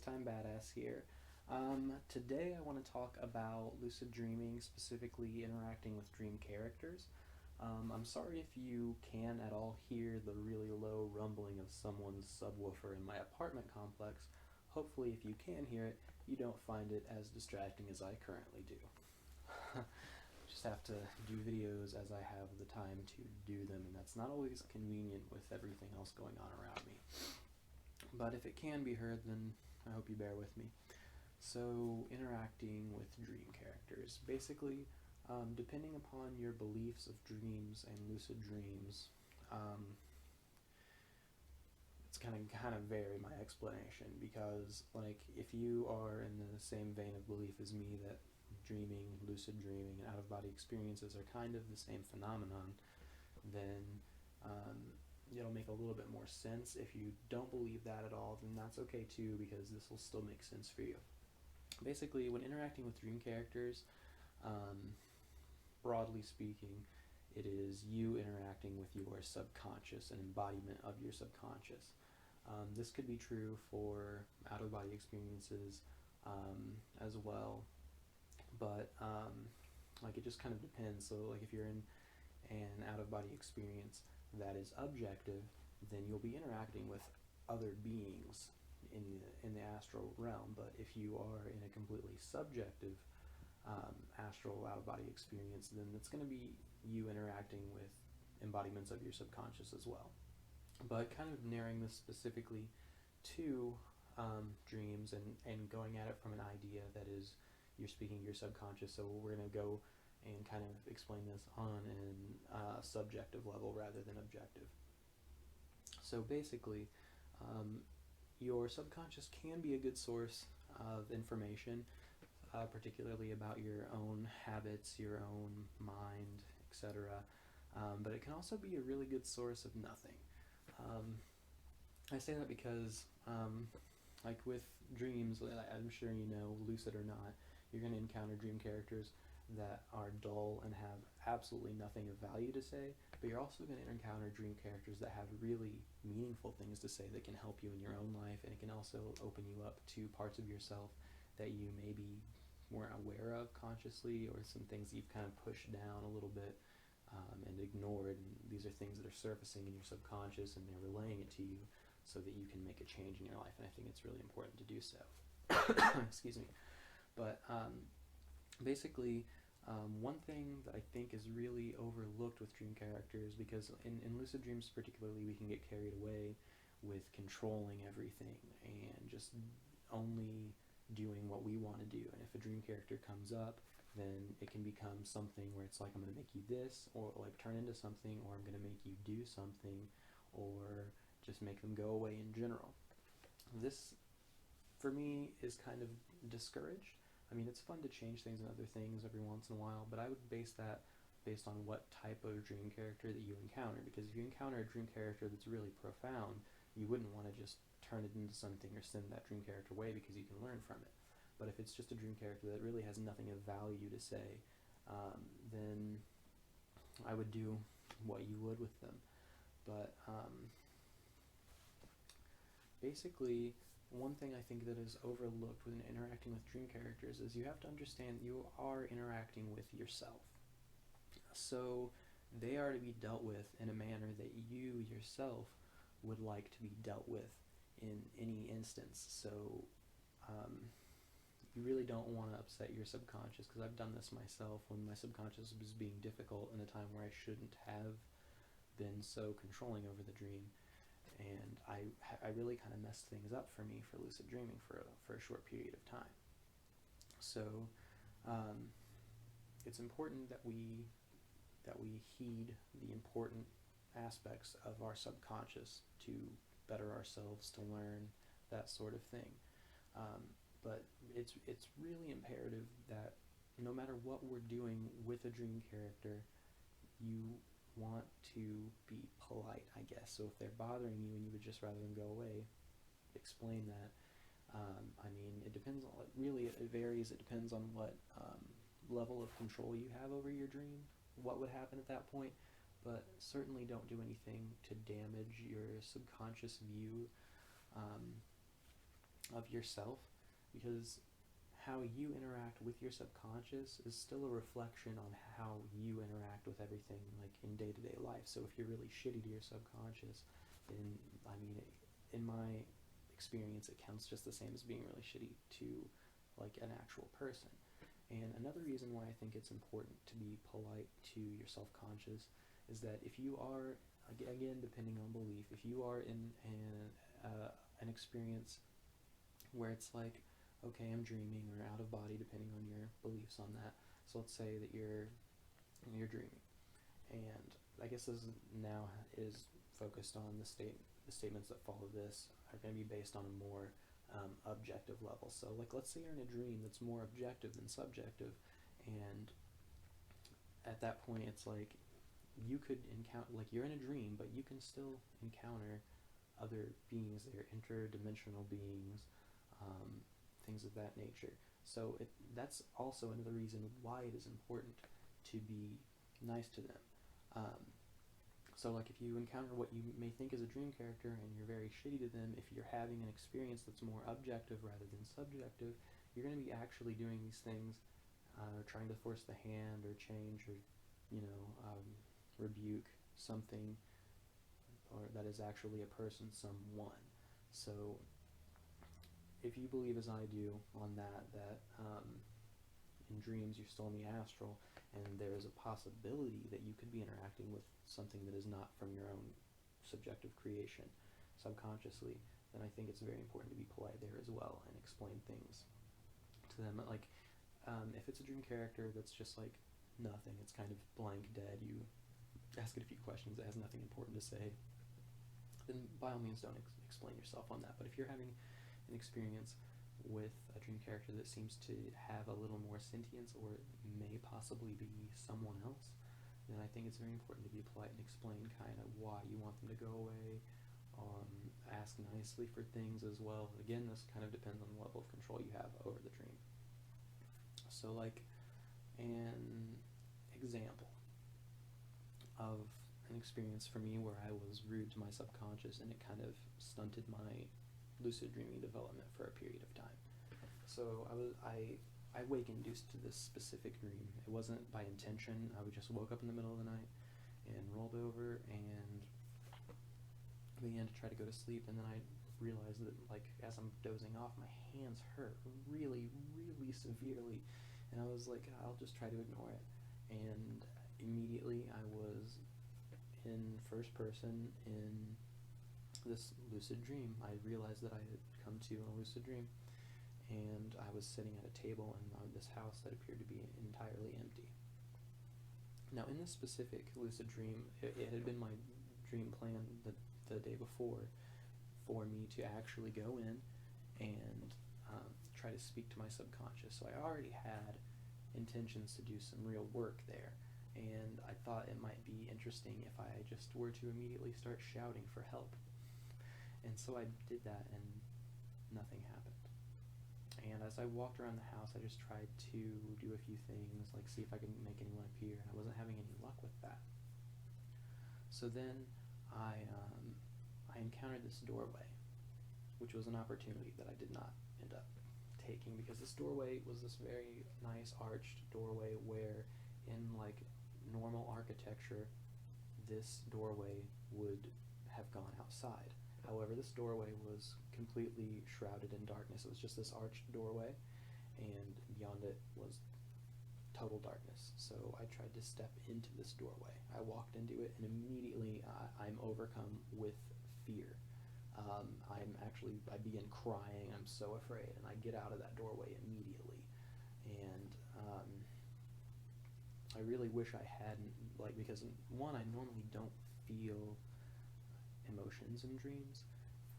Space-Time Badass here. Today I want to talk about lucid dreaming, specifically interacting with dream characters. I'm sorry if you can at all hear the really low rumbling of someone's subwoofer in my apartment complex. Hopefully, if you can hear it, you don't find it as distracting as I currently do. Just have to do videos as I have the time to do them, and that's not always convenient with everything else going on around me. But if it can be heard, then I hope you bear with me. So, interacting with dream characters. Basically, depending upon your beliefs of dreams and lucid dreams, it's kind of vary my explanation, because like if you are in the same vein of belief as me that dreaming, lucid dreaming, and out-of-body experiences are kind of the same phenomenon, then it'll make a little bit more sense. If you don't believe that at all, then that's okay too, because this will still make sense for you. Basically, when interacting with dream characters, broadly speaking, it is you interacting with your subconscious, an embodiment of your subconscious. This could be true for out-of-body experiences as well, but like it just kind of depends. So like if you're in an out-of-body experience that is objective, then you'll be interacting with other beings in the astral realm. But if you are in a completely subjective astral out-of-body experience, then it's going to be you interacting with embodiments of your subconscious as well. But kind of narrowing this specifically to dreams and going at it from an idea that is you're speaking to your subconscious. So we're going to go and kind of explain this on a subjective level rather than objective. So basically, your subconscious can be a good source of information, particularly about your own habits, your own mind, etc. But it can also be a really good source of nothing. I say that because, like with dreams, I'm sure you know, lucid or not, you're going to encounter dream characters that are dull and have absolutely nothing of value to say, but you're also going to encounter dream characters that have really meaningful things to say that can help you in your own life, and it can also open you up to parts of yourself that you maybe weren't aware of consciously, or some things that you've kind of pushed down a little bit and ignored, and these are things that are surfacing in your subconscious and they're relaying it to you so that you can make a change in your life, and I think it's really important to do so. Excuse me. But basically, one thing that I think is really overlooked with dream characters, because in lucid dreams particularly, we can get carried away with controlling everything and just only doing what we want to do. And if a dream character comes up, then it can become something where it's like, I'm going to make you this, or like turn into something, or I'm going to make you do something, or just make them go away in general. This, for me, is kind of discouraged. I mean, it's fun to change things and other things every once in a while, but I would base that based on what type of dream character that you encounter, because if you encounter a dream character that's really profound, you wouldn't want to just turn it into something or send that dream character away, because you can learn from it. But if it's just a dream character that really has nothing of value to say, then I would do what you would with them. But basically, one thing I think that is overlooked when interacting with dream characters is you have to understand you are interacting with yourself. So they are to be dealt with in a manner that you yourself would like to be dealt with in any instance. So you really don't want to upset your subconscious, because I've done this myself when my subconscious was being difficult in a time where I shouldn't have been so controlling over the dream, and I really kind of messed things up for me for lucid dreaming for a short period of time. So it's important that we heed the important aspects of our subconscious to better ourselves, to learn that sort of thing. But it's really imperative that no matter what we're doing with a dream character, you want to be polite, I guess. So if they're bothering you and you would just rather them go away, explain that. I mean, it depends on, really, it varies. It depends on what level of control you have over your dream, what would happen at that point. But certainly don't do anything to damage your subconscious view. of yourself, because how you interact with your subconscious is still a reflection on how you interact with everything, like in day-to-day life. So if you're really shitty to your subconscious, then, I mean, in my experience, it counts just the same as being really shitty to like an actual person. And another reason why I think it's important to be polite to your self-conscious is that if you are, again, depending on belief, if you are in an experience where it's like, okay, I'm dreaming, or out of body, depending on your beliefs on that. So let's say that you're dreaming, and I guess this now is focused on the statements that follow this are going to be based on a more objective level. So like, let's say you're in a dream that's more objective than subjective, and at that point it's like you could encounter, like, you're in a dream, but you can still encounter other beings. They're interdimensional beings, things of that nature. So that's also another reason why it is important to be nice to them. So like, if you encounter what you may think is a dream character and you're very shitty to them, if you're having an experience that's more objective rather than subjective, you're going to be actually doing these things, trying to force the hand or change or, rebuke something, or that is actually a person, someone. So if you believe, as I do, on that in dreams you're still in the astral, and there is a possibility that you could be interacting with something that is not from your own subjective creation subconsciously, then I think it's very important to be polite there as well and explain things to them. Like, if it's a dream character that's just like nothing, it's kind of blank, dead, you ask it a few questions, it has nothing important to say, then by all means don't explain yourself on that. But if you're having an experience with a dream character that seems to have a little more sentience, or may possibly be someone else, then I think it's very important to be polite and explain kind of why you want them to go away. Ask nicely for things as well. Again, this kind of depends on the level of control you have over the dream. So like, an example of an experience for me where I was rude to my subconscious and it kind of stunted my lucid dreaming development for a period of time. So I wake induced to this specific dream. It wasn't by intention. I just woke up in the middle of the night and rolled over and began to try to go to sleep, and then I realized that, like, as I'm dozing off, my hands hurt really, really severely, and I was like, I'll just try to ignore it. And immediately I was in first person in this lucid dream. I realized that I had come to in a lucid dream, and I was sitting at a table in this house that appeared to be entirely empty. Now, in this specific lucid dream, it had been my dream plan the day before for me to actually go in and try to speak to my subconscious. So I already had intentions to do some real work there, and I thought it might be interesting if I just were to immediately start shouting for help. And so I did that, and nothing happened. And as I walked around the house, I just tried to do a few things, like see if I could make anyone appear, and I wasn't having any luck with that. So then I encountered this doorway, which was an opportunity that I did not end up taking, because this doorway was this very nice arched doorway where, in like normal architecture, this doorway would have gone outside. However, this doorway was completely shrouded in darkness. It was just this arched doorway, and beyond it was total darkness. So I tried to step into this doorway. I walked into it, and immediately I'm overcome with fear. I begin crying. I'm so afraid, and I get out of that doorway immediately. And I really wish I hadn't, because one, I normally don't feel emotions in dreams.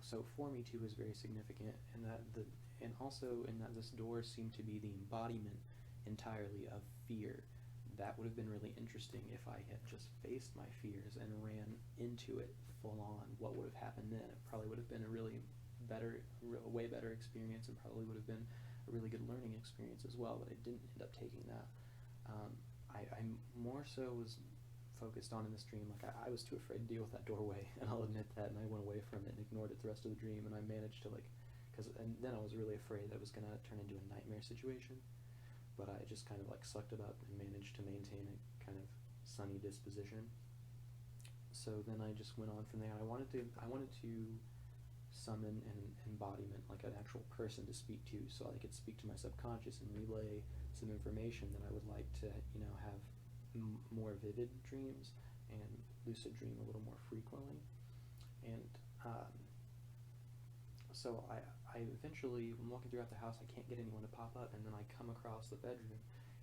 So for me too is very significant, and also in that this door seemed to be the embodiment entirely of fear. That would have been really interesting if I had just faced my fears and ran into it full on. What would have happened then? It probably would have been a way better experience, and probably would have been a really good learning experience as well, but I didn't end up taking that. I more so was focused on in this dream, like I was too afraid to deal with that doorway, and I'll admit that, and I went away from it and ignored it the rest of the dream, and I managed to and then I was really afraid that it was going to turn into a nightmare situation, but I just kind of like sucked it up and managed to maintain a kind of sunny disposition. So then I just went on from there. I wanted to summon an embodiment, like an actual person to speak to, so I could speak to my subconscious and relay some information that I would like to, have more vivid dreams and lucid dream a little more frequently. And so I eventually, when walking throughout the house, I can't get anyone to pop up, and then I come across the bedroom,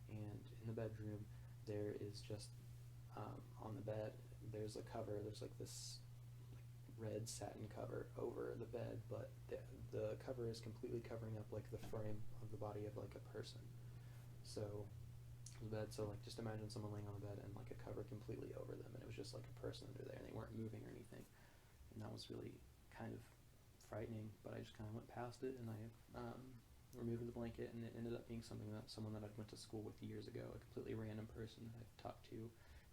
and in the bedroom there is just on the bed there's a cover. There's like this red satin cover over the bed, but the cover is completely covering up like the frame of the body of like a person. So the bed, so like just imagine someone laying on the bed and like a cover completely over them, and it was just like a person under there, and they weren't moving or anything. And that was really kind of frightening, but I just kind of went past it, and I removed the blanket, and it ended up being someone that I went to school with years ago, a completely random person that I've talked to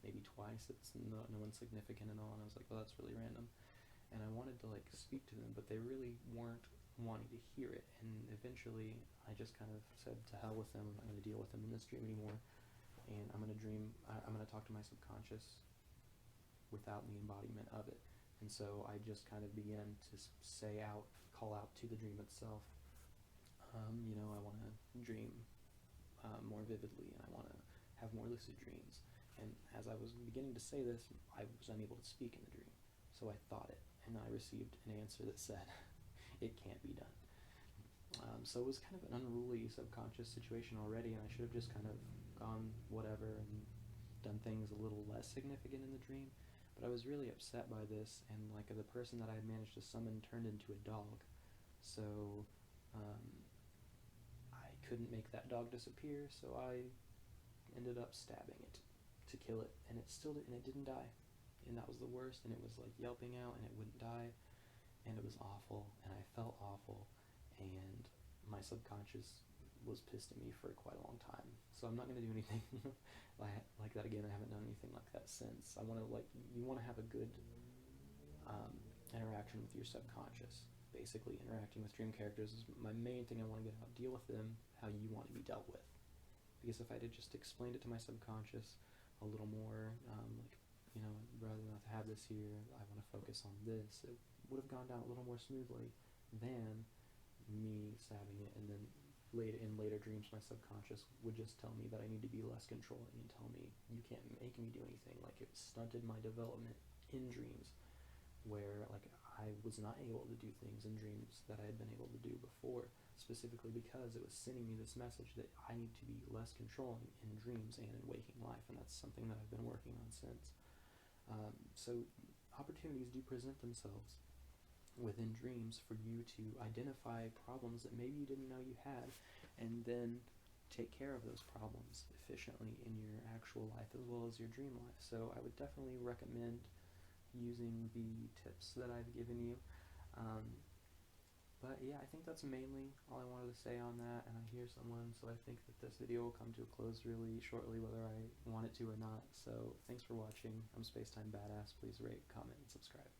maybe twice. It's no one significant at all, and I was like, well, that's really random. And I wanted to like speak to them, but they really weren't wanting to hear it. And eventually I just kind of said, to hell with them, I'm not going to deal with them in this dream anymore, and I'm going to talk to my subconscious without the embodiment of it. And so I just kind of began to call out to the dream itself, I want to dream more vividly, and I want to have more lucid dreams. And as I was beginning to say this, I was unable to speak in the dream. So I thought it, and I received an answer that said, it can't be done. So it was kind of an unruly subconscious situation already, and I should have just kind of gone whatever and done things a little less significant in the dream. But I was really upset by this, and like the person that I had managed to summon turned into a dog. So I couldn't make that dog disappear, so I ended up stabbing it to kill it, and it didn't die. And that was the worst, and it was like yelping out, and it wouldn't die, and it was awful, and I felt awful, and my subconscious was pissed at me for quite a long time. So I'm not going to do anything like that again. I haven't done anything like that since. You want to have a good interaction with your subconscious. Basically, interacting with dream characters is my main thing I want to get out. Deal with them how you want to be dealt with. Because if I had just explained it to my subconscious a little more, rather than have this here, I want to focus on this, it would have gone down a little more smoothly than me stabbing it, and then in later dreams my subconscious would just tell me that I need to be less controlling and tell me, you can't make me do anything. Like, it stunted my development in dreams, where like I was not able to do things in dreams that I had been able to do before, specifically because it was sending me this message that I need to be less controlling in dreams and in waking life, and that's something that I've been working on since. So opportunities do present themselves within dreams for you to identify problems that maybe you didn't know you had, and then take care of those problems efficiently in your actual life as well as your dream life. So I would definitely recommend using the tips that I've given you. But yeah, I think that's mainly all I wanted to say on that, and I hear someone, so I think that this video will come to a close really shortly, whether I want it to or not. So thanks for watching. I'm Spacetime Badass. Please rate, comment, and subscribe.